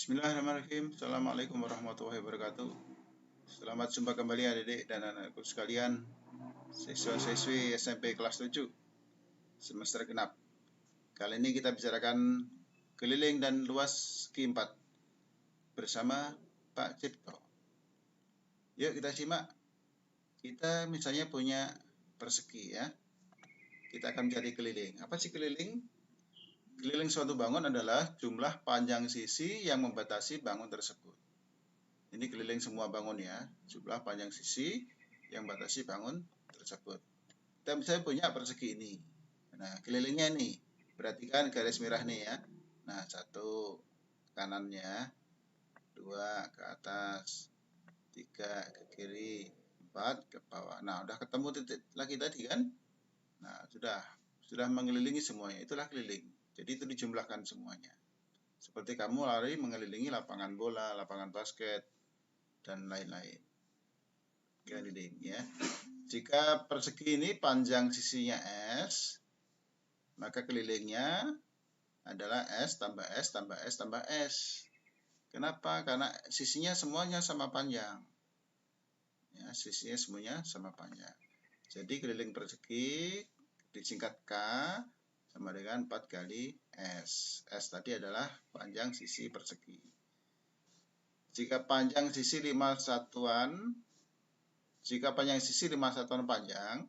Bismillahirrahmanirrahim. Assalamualaikum warahmatullahi wabarakatuh. Selamat jumpa kembali adik-adik dan anak-anakku sekalian, siswa-siswi SMP kelas 7 semester genap. Kali ini kita bicarakan keliling dan luas segi 4 bersama Pak Cipto. Yuk kita simak. Kita misalnya punya persegi ya. Kita akan mencari keliling. Apa sih keliling? Keliling suatu bangun adalah jumlah panjang sisi yang membatasi bangun tersebut. Ini keliling semua bangun ya, jumlah panjang sisi yang membatasi bangun tersebut. Kita misalnya punya persegi ini. Nah, kelilingnya ini, perhatikan garis merah nih ya. Nah, 1 kanannya, 2 ke atas, 3 ke kiri, 4 ke bawah. Nah, udah ketemu titik lagi tadi kan? Nah, sudah mengelilingi semuanya. Itulah keliling. Jadi itu dijumlahkan semuanya. Seperti kamu lari mengelilingi lapangan bola, lapangan basket, dan lain-lain. Keliling ya. Jika persegi ini panjang sisinya S, maka kelilingnya adalah S tambah S tambah S tambah S. Kenapa? Karena sisinya semuanya sama panjang. Ya, sisinya semuanya sama panjang. Jadi keliling persegi disingkat K sama dengan 4 kali S. S tadi adalah panjang sisi persegi. Jika panjang sisi 5 satuan, jika panjang sisi 5 satuan panjang,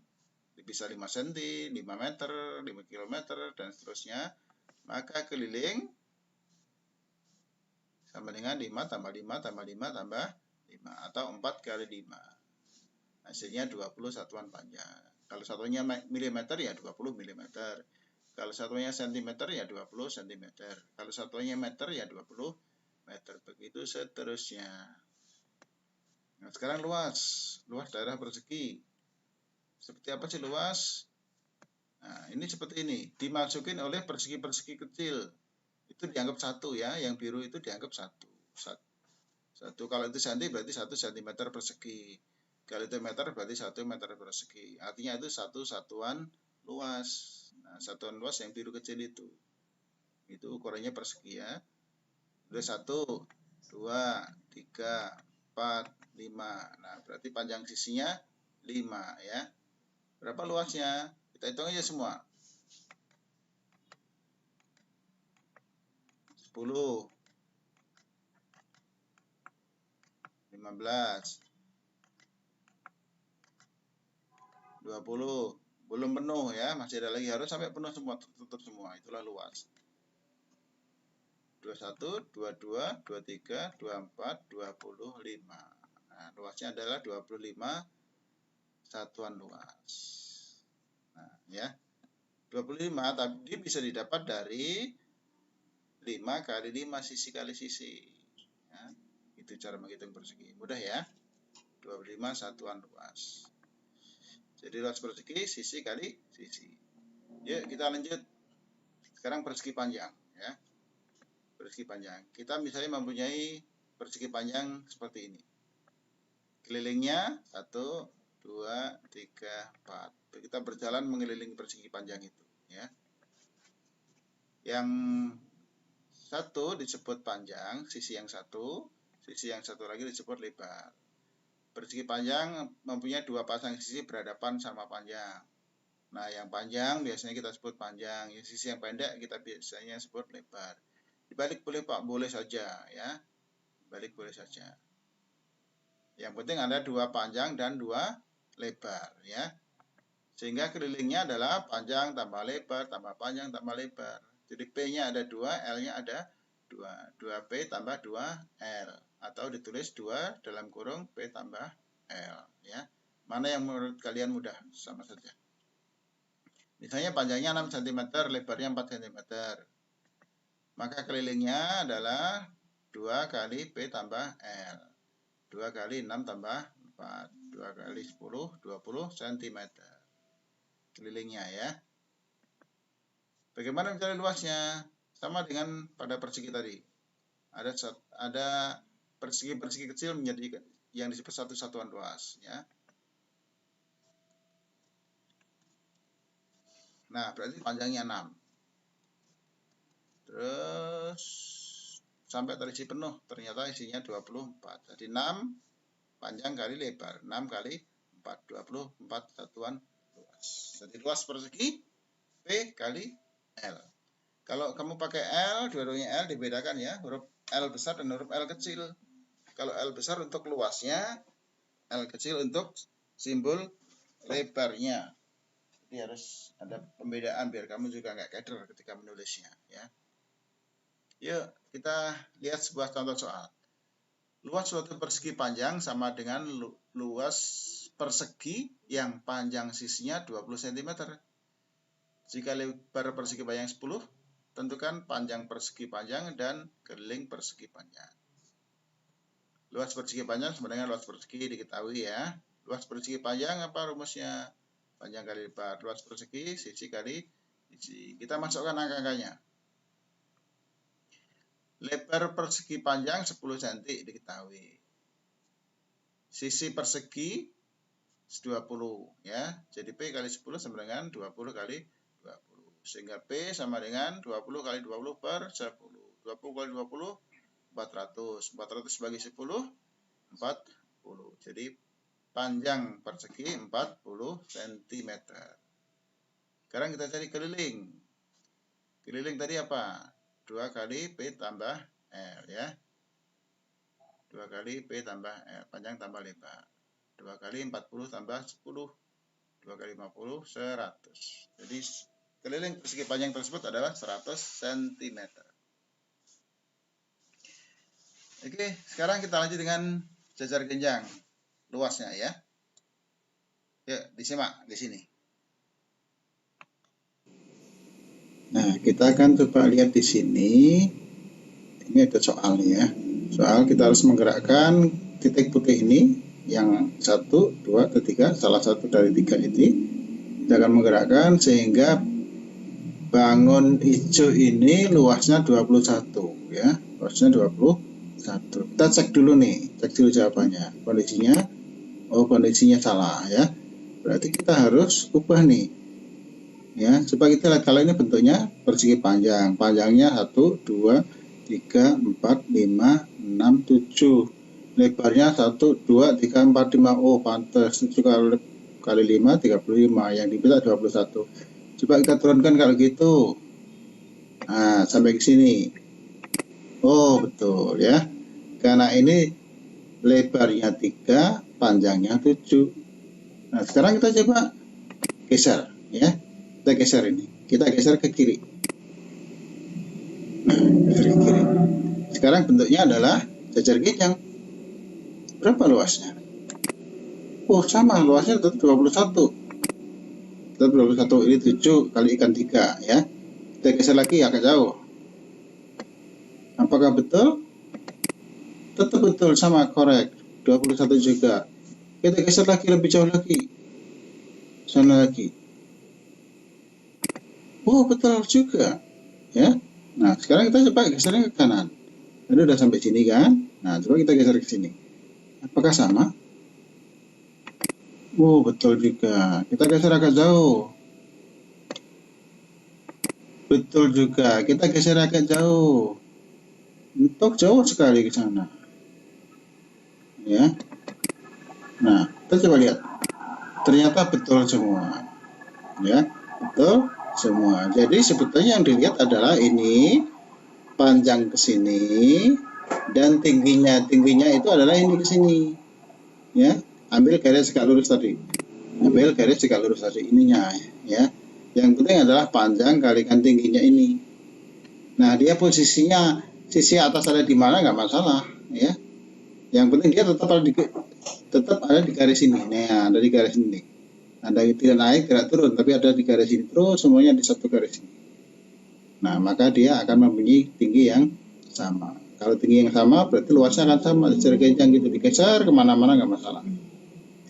bisa 5 cm, 5 meter, 5 km, dan seterusnya, maka keliling sama dengan 5 tambah 5 tambah 5 tambah 5, atau 4 kali 5. Hasilnya 20 satuan panjang. Kalau satunya milimeter ya 20 mm. Kalau satunya sentimeter ya 20 cm. Kalau satunya meter ya 20 meter. Begitu seterusnya. Nah, sekarang luas daerah persegi. Seperti apa sih luas? Nah, ini seperti ini. Dimasukin oleh persegi-persegi kecil. Itu dianggap 1 ya. Yang biru itu dianggap 1. 1. Kalau itu senti berarti 1 cm persegi. Kalau itu meter berarti 1 meter persegi. Artinya itu 1 satuan luas. Nah, satuan luas yang biru kecil itu. Itu ukurannya persegi ya. Udah 1, 2, 3, 4, 5. Nah, berarti panjang sisinya 5 ya. Berapa luasnya? Kita hitung aja semua. 10, 15, 20. Belum penuh ya, masih ada lagi, harus sampai penuh semua, tutup semua. Itulah luas. 21, 22, 23, 24, 25. Nah, luasnya adalah 25 satuan luas. Nah, ya. 25 tadi bisa didapat dari 5 kali 5 sisi kali sisi. Ya, itu cara menghitung persegi. Mudah ya. 25 satuan luas. Jadi luas persegi sisi kali sisi. Yuk kita lanjut. Sekarang persegi panjang ya. Persegi panjang. Kita misalnya mempunyai persegi panjang seperti ini. Kelilingnya 1, 2, 3, 4. Kita berjalan mengelilingi persegi panjang itu ya. Yang 1 disebut panjang, sisi yang 1, sisi yang 1 lagi disebut lebar. Persegi panjang mempunyai 2 pasang sisi berhadapan sama panjang. Nah, yang panjang biasanya kita sebut panjang, yang sisi yang pendek kita biasanya sebut lebar. Dibalik boleh Pak, boleh saja ya. Dibalik boleh saja. Yang penting ada 2 panjang dan 2 lebar ya. Sehingga kelilingnya adalah panjang tambah lebar tambah panjang tambah lebar. Jadi P-nya ada 2, L-nya ada 2. 2P tambah 2L. Atau ditulis 2 dalam kurung P tambah L ya. Mana yang menurut kalian mudah? Sama saja. Misalnya panjangnya 6 cm, lebarnya 4 cm. Maka kelilingnya adalah 2 kali P tambah L. 2 kali 6 tambah 4. 2 kali 10, 20 cm. Kelilingnya ya. Bagaimana mencari luasnya? Sama dengan pada persegi tadi. Ada persegi-persegi kecil menjadi yang disebut satu satuan luas ya. Nah, berarti panjangnya 6. Terus sampai terisi penuh. Ternyata isinya 24. Jadi 6 panjang kali lebar. 6 kali 4. 24 satuan luas. Jadi luas persegi P kali L. Kalau kamu pakai L, dua-duanya L dibedakan ya. Huruf L besar dan huruf L kecil. Kalau L besar untuk luasnya, L kecil untuk simbol lebarnya. Jadi harus ada pembedaan biar kamu juga nggak keder ketika menulisnya ya. Yuk kita lihat sebuah contoh soal. Luas suatu persegi panjang sama dengan luas persegi yang panjang sisinya 20 cm. Jika lebar persegi panjang 10, tentukan panjang persegi panjang dan keliling persegi panjang. Luas persegi panjang sama dengan luas persegi diketahui ya. Luas persegi panjang apa rumusnya? Panjang kali lebar. Luas persegi sisi kali sisi. Kita masukkan angka-angkanya. Lebar persegi panjang 10 cm diketahui. Sisi persegi 20 ya. Jadi P kali 10 sama dengan 20 kali 20. Sehingga P sama dengan 20 kali 20 per 10. 20 kali 20 400. 400 bagi 10 40. Jadi panjang persegi 40 cm. Sekarang kita cari keliling. Keliling tadi apa? 2 kali P tambah L ya. 2 kali P tambah L, panjang tambah lebar. 2 kali 40 tambah 10. 2 kali 50, 100. Jadi keliling persegi panjang tersebut adalah 100 cm. Oke, sekarang kita lanjut dengan jajar genjang luasnya ya. Yuk, disimak di sini. Nah, kita akan coba lihat di sini. Ini ada soal ya. Soal kita harus menggerakkan titik putih ini yang 1, 2, 3, salah satu dari 3 ini. Kita akan menggerakkan sehingga bangun hijau ini luasnya 21 ya. Luasnya 21. Kita cek dulu nih, cek dulu jawabannya. Kondisinya, oh kondisinya salah ya. Berarti kita harus ubah nih. Ya, coba kita lihat kalau ini bentuknya persegi panjang. Panjangnya 1, 2, 3, 4, 5, 6, 7. Lebarnya 1, 2, 3, 4, 5. Oh, pantas. 7 kali 5, 35. Yang diminta 21. Coba kita turunkan kalau gitu. Nah, sampai ke sini. Oh, betul ya. Karena ini lebarnya 3, panjangnya 7. Nah, sekarang kita coba geser ya. Kita geser ini. Kita geser ke kiri. Nah, geser ke kiri. Sekarang bentuknya adalah jajar genjang. Berapa luasnya? Oh, sama. Luasnya tetap 21. Tetap 21. Ini 7 kali ikan 3 ya. Kita geser lagi agak jauh. Apakah betul? Tetap betul, sama, korek. 21 juga. Kita geser lagi lebih jauh lagi. Sana lagi. Oh, betul juga. Ya. Nah, sekarang kita coba gesernya ke kanan. Ini udah sampai sini kan? Nah, coba kita geser ke sini. Apakah sama? Oh, betul juga. Kita geser agak jauh. Betul juga. Kita geser agak jauh. Untuk jauh sekali ke sana. Ya. Nah, kita coba lihat. Ternyata betul semua. Ya, betul semua. Jadi sebetulnya yang dilihat adalah ini panjang ke sini dan tingginya itu adalah ini ke sini. Ya, ambil garis tegak lurus tadi. Ambil garis tegak lurus tadi ininya ya. Yang penting adalah panjang kalikan tingginya ini. Nah, dia posisinya sisi atas ada di mana nggak masalah ya. Yang penting dia tetap ada di garis ini. Nah, ada di garis ini. Ada tidak naik, tidak turun, tapi ada di garis ini terus, semuanya di satu garis ini. Nah, maka dia akan mempunyai tinggi yang sama. Kalau tinggi yang sama, berarti luasnya akan sama. Jajar genjang gitu, digeser kemana-mana nggak masalah.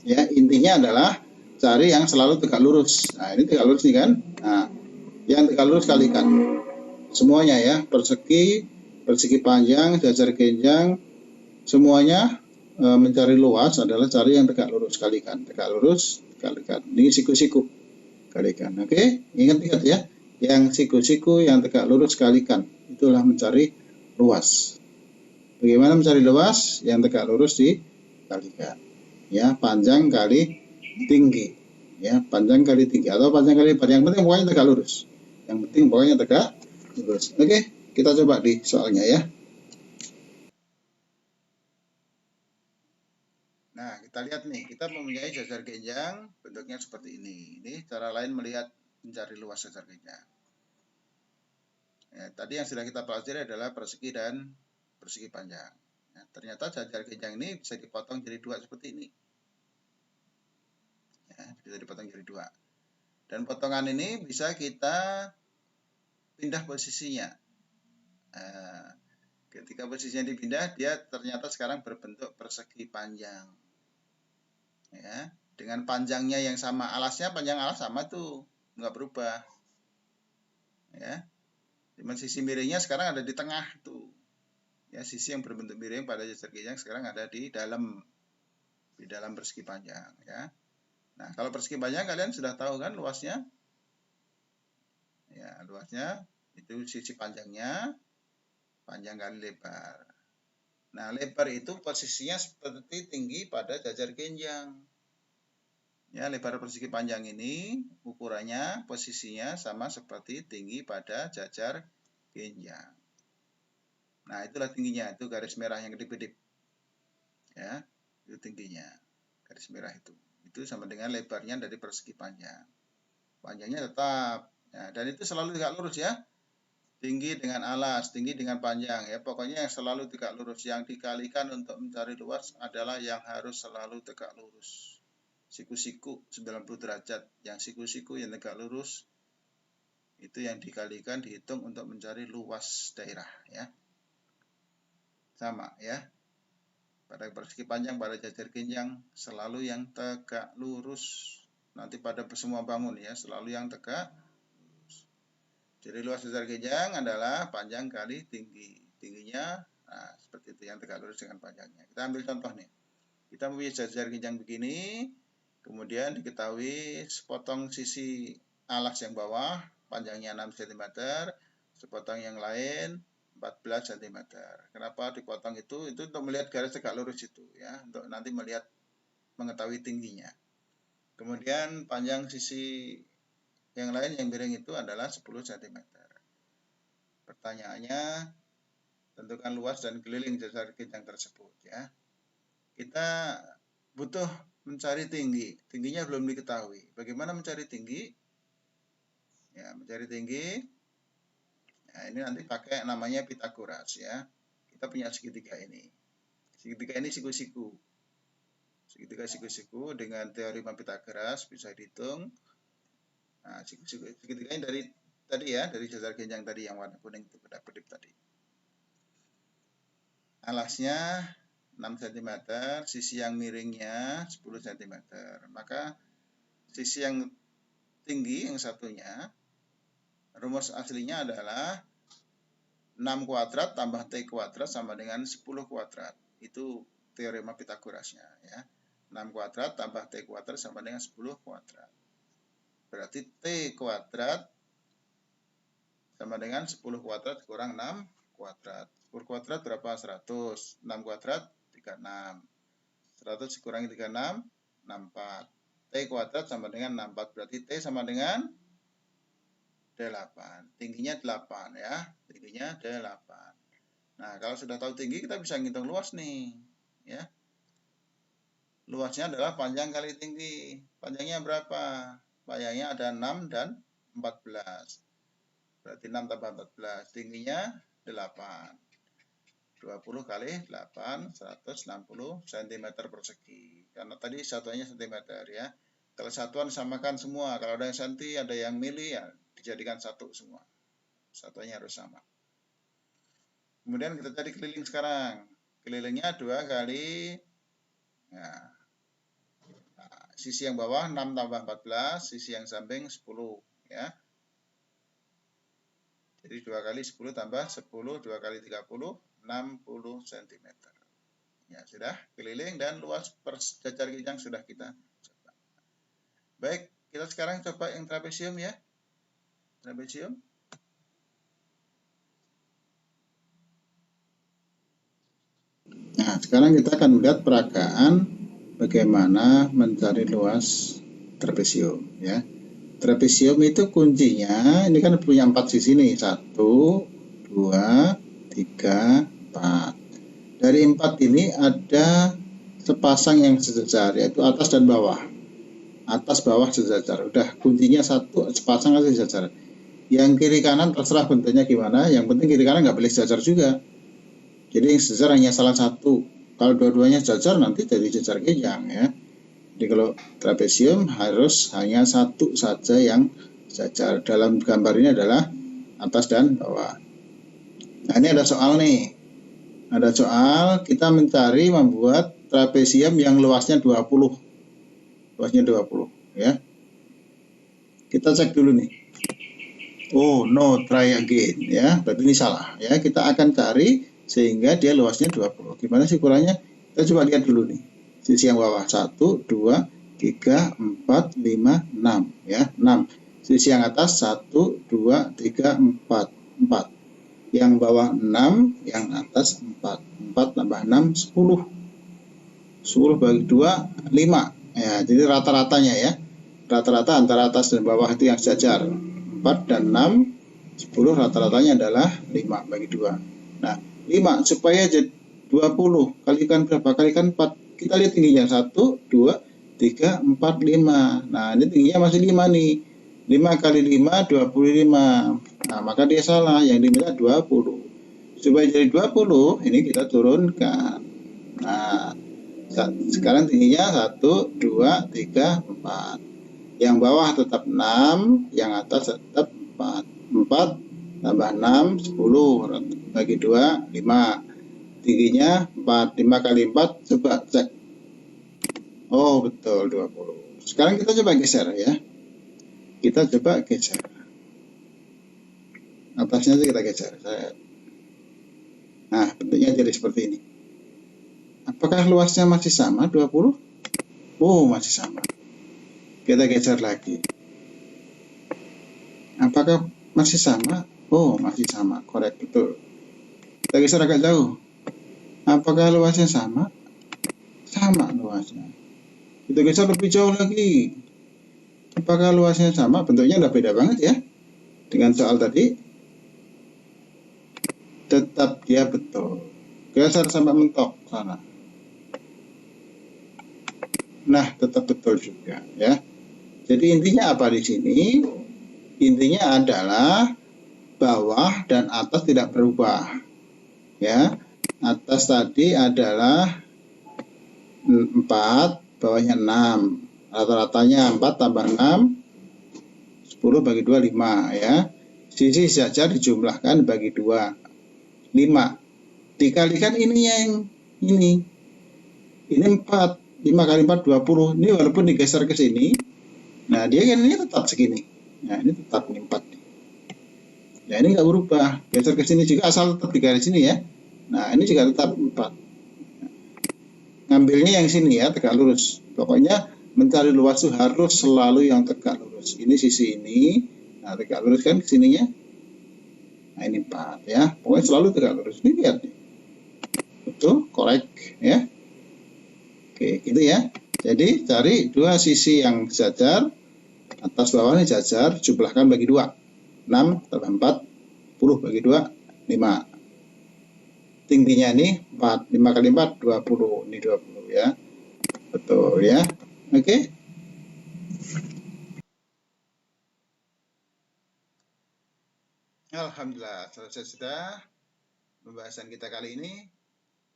Ya, intinya adalah cari yang selalu tegak lurus. Nah, ini tegak lurus nih kan. Nah, yang tegak lurus kalikan. Semuanya ya, persegi panjang, jajar genjang, semuanya mencari luas adalah cari yang tegak lurus kalikan. Tegak lurus kalikan. Ini siku-siku kalikan. Oke, ingat ya. Yang siku-siku yang tegak lurus kalikan. Itulah mencari luas. Bagaimana mencari luas? Yang tegak lurus dikalikan. Ya, panjang kali tinggi. Ya, panjang kali tinggi atau panjang kali lebar. Yang penting pokoknya tegak lurus. Yang penting pokoknya tegak lurus. Oke, kita coba di soalnya ya. Nah, kita lihat nih, kita mempunyai jajar genjang bentuknya seperti ini. Ini cara lain melihat mencari luas jajar genjang. Ya, tadi yang sudah kita pelajari adalah persegi dan persegi panjang. Ya, ternyata jajar genjang ini bisa dipotong jadi dua seperti ini. Ya, bisa dipotong jadi dua. Dan potongan ini bisa kita pindah posisinya. Ketika posisinya dipindah, dia ternyata sekarang berbentuk persegi panjang. Ya, dengan panjangnya yang sama, alasnya panjang alas sama tuh, nggak berubah. Ya, cuman sisi miringnya sekarang ada di tengah tuh. Ya, sisi yang berbentuk miring pada jajar genjang sekarang ada di dalam persegi panjang. Ya. Nah, kalau persegi panjang kalian sudah tahu kan luasnya? Ya, luasnya itu sisi panjangnya, panjang kali lebar. Nah, lebar itu posisinya seperti tinggi pada jajar genjang. Ya, lebar persegi panjang ini ukurannya, posisinya sama seperti tinggi pada jajar genjang. Nah, itulah tingginya, itu garis merah yang kedip-kedip. Ya, itu tingginya. Garis merah itu. Itu sama dengan lebarnya dari persegi panjang. Panjangnya tetap. Ya, dan itu selalu tegak lurus ya. Tinggi dengan alas, tinggi dengan panjang. Ya, pokoknya yang selalu tegak lurus. Yang dikalikan untuk mencari luas adalah yang harus selalu tegak lurus. Siku-siku 90 derajat, yang siku-siku yang tegak lurus itu yang dikalikan dihitung untuk mencari luas daerah ya. Sama ya. Pada persegi panjang pada jajar genjang selalu yang tegak lurus. Nanti pada semua bangun ya, selalu yang tegak lurus. Jadi luas jajar genjang adalah panjang kali tinggi. Tingginya nah, seperti itu yang tegak lurus dengan panjangnya. Kita ambil contoh nih. Kita mempunyai jajar genjang begini. Kemudian diketahui sepotong sisi alas yang bawah panjangnya 6 cm, sepotong yang lain 14 cm. Kenapa dipotong itu? Itu untuk melihat garis tegak lurus itu ya, untuk nanti mengetahui tingginya. Kemudian panjang sisi yang lain yang miring itu adalah 10 cm. Pertanyaannya, tentukan luas dan keliling jajar genjang tersebut ya. Kita butuh mencari tinggi. Tingginya belum diketahui. Bagaimana mencari tinggi? Ya, mencari tinggi. Nah, ini nanti pakai namanya Pitagoras ya. Kita punya segitiga ini. Segitiga ini siku-siku. Segitiga siku-siku dengan teorema Pitagoras bisa dihitung. Nah, segitiga ini dari tadi ya, dari jajar genjang tadi yang warna kuning itu kedap-kedip tadi. Alasnya 6 cm, sisi yang miringnya 10 cm. Maka sisi yang tinggi yang satunya, rumus aslinya adalah 6 kuadrat tambah T kuadrat sama dengan 10 kuadrat. Itu teorema Pitagorasnya ya. 6 kuadrat tambah T kuadrat sama dengan 10 kuadrat. Berarti T kuadrat sama dengan 10 kuadrat kurang 6 kuadrat. 10 kuadrat berapa? 100. 6 kuadrat 36. 100 dikurangi 36, 64. T kuadrat sama dengan 64. Berarti T sama dengan 8. Tingginya 8 ya. Tingginya 8. Nah, kalau sudah tahu tinggi kita bisa ngitung luas nih. Ya. Luasnya adalah panjang kali tinggi. Panjangnya berapa? Panjangnya ada 6 dan 14. Berarti 6 tambah 14. Tingginya 8. 20 kali 8, 160 cm persegi. Karena tadi satuannya cm ya. Kalau satuan samakan semua. Kalau ada yang senti, ada yang mili, ya dijadikan satu semua. Satuannya harus sama. Kemudian kita cari keliling sekarang. Kelilingnya 2 kali nah, sisi yang bawah 6 tambah 14, sisi yang samping 10 ya. Jadi 2 kali 10 tambah 10, 2 kali 30, 60 cm. Ya, sudah keliling dan luas jajar genjang sudah kita coba. Baik, kita sekarang coba yang trapesium ya. Trapesium. Nah, sekarang kita akan melihat peragaan bagaimana mencari luas trapesium ya. Trapesium itu kuncinya, ini kan punya 4 sisi nih, 1, 2, 3, 4. Dari 4 ini ada sepasang yang sejajar, yaitu atas dan bawah. Atas bawah sejajar. Udah, kuncinya satu, sepasang aja sejajar. Yang kiri kanan terserah bentuknya gimana, yang penting kiri kanan nggak boleh sejajar juga. Jadi yang sejajar hanya salah satu. Kalau dua-duanya sejajar nanti jadi sejajar kejang ya. Jadi kalau trapesium harus hanya satu saja yang sejajar. Dalam gambar ini adalah atas dan bawah. Nah, ini ada soal nih. Ada soal kita mencari membuat trapesium yang luasnya 20. Luasnya 20 ya. Kita cek dulu nih. Oh, no, try again ya. Berarti ini salah ya. Kita akan cari sehingga dia luasnya 20. Gimana sih ukurannya? Kita coba lihat dulu nih. Sisi yang bawah 1, 2, 3, 4, 5, 6 ya. 6. Sisi yang atas 1, 2, 3, 4. 4. Yang bawah 6, yang atas 4. 4 tambah 6, 10. 10 bagi 2, 5. Ya, jadi rata-ratanya ya. Rata-rata antara atas dan bawah itu yang sejajar. 4 dan 6, 10 rata-ratanya adalah 5 bagi 2. Nah, 5 supaya jadi 20 kalikan berapa? Kalikan 4. Kita lihat tingginya 1, 2, 3, 4, 5. Nah, ini tingginya masih 5 nih. 5 kali 5, 25. Nah, maka dia salah. Yang diminta 20. Supaya jadi 20, ini kita turunkan. Nah, sekarang tingginya 1, 2, 3, 4. Yang bawah tetap 6, yang atas tetap 4. 4 tambah 6, 10. Bagi 2, 5. Tingginya 4. 5 kali 4, coba cek. Oh, betul, 20. Sekarang kita coba geser ya. Kita coba geser. Atasnya kita geser. Nah, bentuknya jadi seperti ini. Apakah luasnya masih sama, 20? Oh, masih sama. Kita geser lagi. Apakah masih sama? Oh, masih sama. Korek, betul. Kita geser agak jauh. Apakah luasnya sama? Sama luasnya. Kita geser lebih jauh lagi. Apakah luasnya sama? Bentuknya udah beda banget ya. Dengan soal tadi. Tetap dia betul. Geser sampai mentok sana. Nah, tetap betul juga ya. Jadi intinya apa di sini? Intinya adalah bawah dan atas tidak berubah. Ya. Atas tadi adalah 4, bawahnya 6. Rata-ratanya 4 tambah 6, 10 bagi 2, 5 ya. Sisi saja dijumlahkan bagi 2, 5. Dikalikan ini yang ini. Ini 4. 5 kali 4, 20. Ini walaupun digeser ke sini, nah dia kan ini tetap segini. Nah, ini tetap 4. Nah, ini nggak berubah. Geser ke sini juga asal tetap di garis sini ya. Nah, ini juga tetap 4. Ngambilnya yang sini ya, tegak lurus. Pokoknya mencari luas itu harus selalu yang tegak lurus. Ini sisi ini. Nah, tegak lurus kan ke sininya. Nah, ini 4 ya. Pokoknya selalu tegak lurus. Ini lihat nih. Betul, korek ya. Oke, gitu ya. Jadi cari dua sisi yang sejajar, atas bawah ini sejajar, jumlahkan bagi 2. 6 tambah 4, 10 bagi 2, 5. Tingginya ini 4. 5 kali 4, 20. Ini 20 ya. Betul ya. Oke. Alhamdulillah, selesai sudah pembahasan kita kali ini.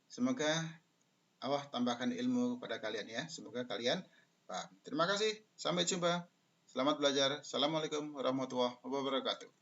Semoga Allah tambahkan ilmu kepada kalian ya. Semoga kalian paham. Terima kasih. Sampai jumpa. Selamat belajar. Assalamualaikum warahmatullahi wabarakatuh.